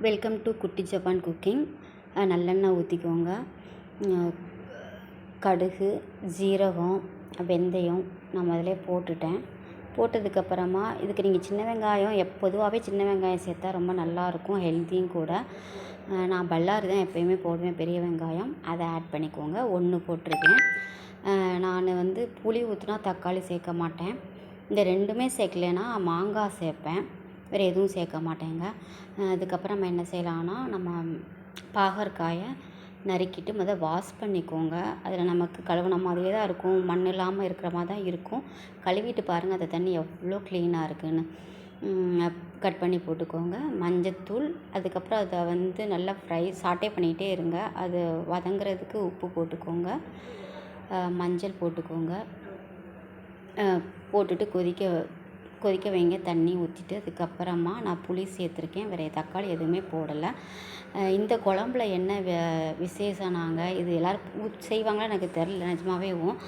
Welcome to குட்டி Japan cooking. நல்லெண்ணெய் ஊற்றிக்கோங்க. கடுகு, ஜீரகம், வெந்தயம் நான் முதல்லே போட்டுட்டேன். போட்டதுக்கப்புறமா இதுக்கு நீங்கள் சின்ன வெங்காயம் பொதுவாகவே சின்ன வெங்காயம் சேர்த்தா ரொம்ப நல்லாயிருக்கும், ஹெல்த்தியும் கூட. நான் பல்லாரி தான் எப்போயுமே போடுவேன், பெரிய வெங்காயம். அதை ஆட் பண்ணிக்கோங்க. 1 போட்டிருக்கேன். நான் புளி ஊற்றினா தக்காளி சேர்க்க மாட்டேன். இந்த 2மே சேர்க்கலைன்னா மாங்காய் சேர்ப்பேன். வேறு எதுவும் சேர்க்க மாட்டேங்க. அதுக்கப்புறம் நம்ம என்ன செய்யலாம்னா, நம்ம பாகற்காயை நறுக்கிட்டு வாஷ் பண்ணிக்கோங்க. அதில் நமக்கு கழுவுன மாதிரியே தான் இருக்கும், மண் இல்லாமல் இருக்கிற மாதிரி தான் இருக்கும். கழுவிட்டு பாருங்கள் அந்த தண்ணி எவ்வளோ க்ளீனாக இருக்குதுன்னு. கட் பண்ணி போட்டுக்கோங்க. மஞ்சத்தூள், அதுக்கப்புறம் அதை நல்லா சாட்டே பண்ணிகிட்டே இருங்க. அது வதங்குறதுக்கு உப்பு போட்டுக்கோங்க, மஞ்சள் போட்டுக்கோங்க. போட்டுட்டு கொதிக்க வைங்க. தண்ணி ஊற்றிட்டு அதுக்கப்புறமா நான் புளி சேர்த்துருக்கேன். வேறு தக்காளி எதுவுமே போடலை. இந்த குழம்புல என்ன விசேஷம்னாங்க, இது எல்லோரும் செய்வாங்களா எனக்கு தெரில நிஜமாவேவும்.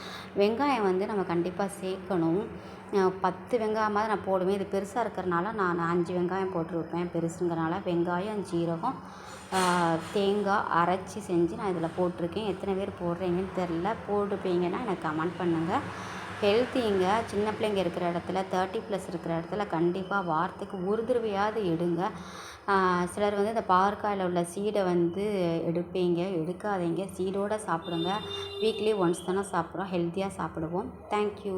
வெங்காயம் நம்ம கண்டிப்பாக சேர்க்கணும். 10 வெங்காயமாவது நான் போடுவேன். இது பெருசாக இருக்கிறனால நான் 5 வெங்காயம் போட்டிருப்பேன். பெருசுங்கிறனால வெங்காயம், ஜீரகம், தேங்காய் அரைச்சி செஞ்சு நான் இதில் போட்டிருக்கேன். எத்தனை பேர் போடுறீங்கன்னு தெரில. போட்டுப்பீங்கன்னா எனக்கு கமெண்ட் பண்ணுங்கள். ஹெல்த்திங்க. சின்ன பிள்ளைங்க இருக்கிற இடத்துல, 30+ இருக்கிற இடத்துல கண்டிப்பாக வாரத்துக்கு ஒரு தடவையாவது எடுங்க. சிலர் இந்த பாகற்காயில் உள்ள சீடை எடுப்பீங்க, எடுக்காதீங்க. சீடோடு சாப்பிடுங்க. வீக்லி ஒன்ஸ் தானே சாப்பிட்றோம், ஹெல்த்தியாக சாப்பிடுவோம். தேங்க்யூ.